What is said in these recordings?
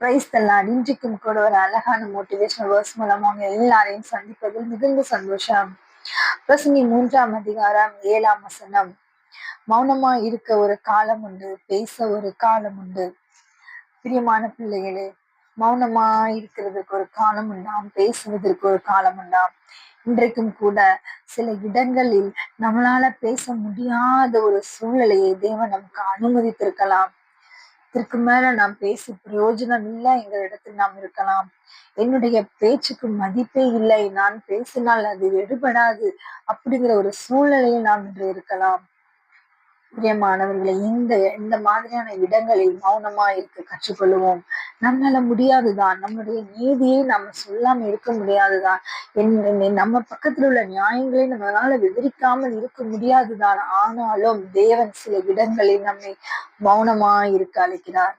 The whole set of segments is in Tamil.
Praise the Lord. இன்றைக்கும் கூட ஒரு அழகான மோட்டிவேஷனல் வேர்ஸ் மூலமாக எல்லாரையும் சந்திப்பதில் மிகுந்த சந்தோஷம். பிரசங்கி 3ஆம் அதிகாரம் 7ஆம் வசனம். மௌனமா இருக்க ஒரு காலம் உண்டு, பேச ஒரு காலம் உண்டு. பிரியமான பிள்ளைகளே, மௌனமா இருக்கிறதுக்கு ஒரு காலம் உண்டாம், பேசுவதற்கு ஒரு காலம் உண்டாம். இன்றைக்கும் கூட சில இடங்களில் நம்மளால பேச முடியாத ஒரு சூழ்நிலையை தேவன் நமக்கு அனுமதித்திருக்கலாம். இதற்கு மேல நாம் பேசி பிரயோஜனம் இல்லை என்ற இடத்தில் நாம் இருக்கலாம். என்னுடைய பேச்சுக்கு மதிப்பே இல்லை, நான் பேசினால் அது எடுபடாது அப்படிங்கிற ஒரு சூழ்நிலையில் நாம் இன்று இருக்கலாம். பிரியமானவர்களை, இந்த மாதிரியான இடங்களில் மௌனமா இருக்க கற்றுக்கொள்வோம். நம்மளால முடியாதுதான், நம்மளுடைய நீதியை நம்ம சொல்லாம இருக்க முடியாதுதான், நம்ம பக்கத்துல உள்ள நியாயங்களை நம்மளால விவரிக்காமல் இருக்க முடியாதுதான். ஆனாலும் தேவன் சில இடங்களில் நம்மை மௌனமா இருக்க அழைக்கிறார்.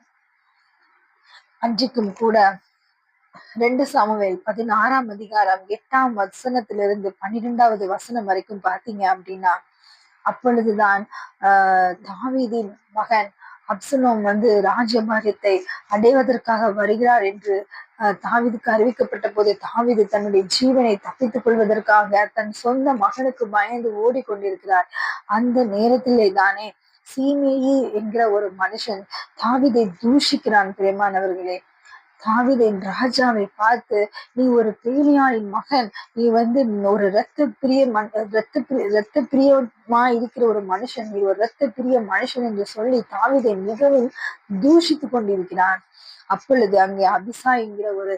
அன்றைக்கும் கூட 2 சாமுவேல் 16ஆம் அதிகாரம் 8ஆம் வசனத்திலிருந்து 12ஆவது வசனம் வரைக்கும் பாத்தீங்க அப்படின்னா, அப்பொழுதுதான் தாவீதின் மகன் அப்சலோம் ராஜ்யபாரத்தை அடைவதற்காக வருகிறார் என்று தாவீதுக்கு அறிவிக்கப்பட்ட போது, தாவீது தன்னுடைய ஜீவனை தப்பித்துக் கொள்வதற்காக தன் சொந்த மகனுக்கு பயந்து ஓடிக்கொண்டிருக்கிறார். அந்த நேரத்திலே தானே சீமேயி என்கிற ஒரு மனுஷன் தாவீதை தூஷிக்கிறான். பிரியமானவர்களே, தாவீதின் ராஜாவை பார்த்து, நீ ஒரு பேலியாளின் மகன், நீ ஒரு இரத்த பிரியமா இருக்கிற ஒரு மனுஷன், நீ ஒரு இரத்த பிரிய மனுஷன் என்று சொல்லி தாவீதை மிகவும் தூஷித்து கொண்டிருக்கிறான். அப்பொழுது அங்கே அபிசாய் என்கிற ஒரு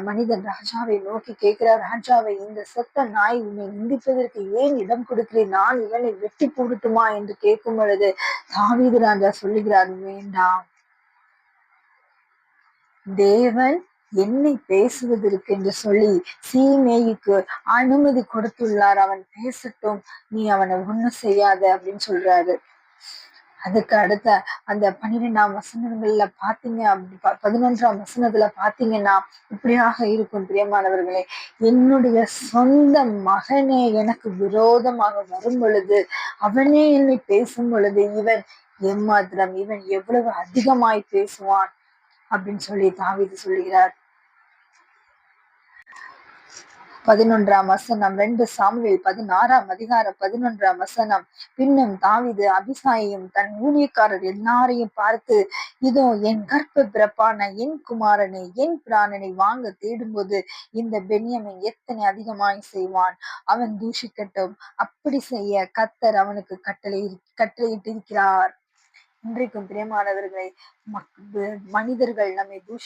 மனிதன் ராஜாவை நோக்கி கேட்கிறார், ராஜாவை, இந்த செத்த நாய் உன்னை நிந்திப்பதற்கு ஏன் இடம் கொடுக்கிறேன், நான் இவனை வெட்டி போடட்டுமா என்று கேட்கும் பொழுது தாவீது ராஜா சொல்லுகிறார், வேண்டாம், தேவன் என்னை பேசுவதற்கு என்று சொல்லி சீமேயிக்கு அனுமதி கொடுத்துள்ளார், அவன் பேசட்டும், நீ அவனை ஒண்ணும் செய்யாத அப்படின்னு சொல்றாரு. அதுக்கு அடுத்த அந்த 12ஆம் வசனங்கள்ல பாத்தீங்க, 11ஆம் வசனத்துல பாத்தீங்கன்னா இப்படியாக இருக்கும். பிரியமானவர்களே, என்னுடைய சொந்த மகனே எனக்கு விரோதமாக வரும் பொழுது, அவனே என்னை பேசும் பொழுது, இவன் எம்மாத்திரம், இவன் எவ்வளவு அதிகமாய் பேசுவான் அப்படின்னு சொல்லி தாவீது சொல்லுகிறார். 11ஆம் வசனம், 2 சாமுவேல் 16ஆம் அதிகாரம் 11ஆம் வசனம். பின்னும் தாவீது அபிசாயையும் தன் ஊழியக்காரர் எல்லாரையும் பார்த்து, இதோ என் கர்ப்ப பிறப்பான என் குமாரனை, என் பிராணனை வாங்க தேடும்போது இந்த பென்யமீன் எத்தனை அதிகமாய் செய்வான், அவன் தூஷிக்கட்டும், அப்படி செய்ய கர்த்தர் அவனுக்கு கட்டளையிட்டிருக்கிறார். இன்றைக்கும் பிரியமானவர்களை, மனிதர்கள் நம்மை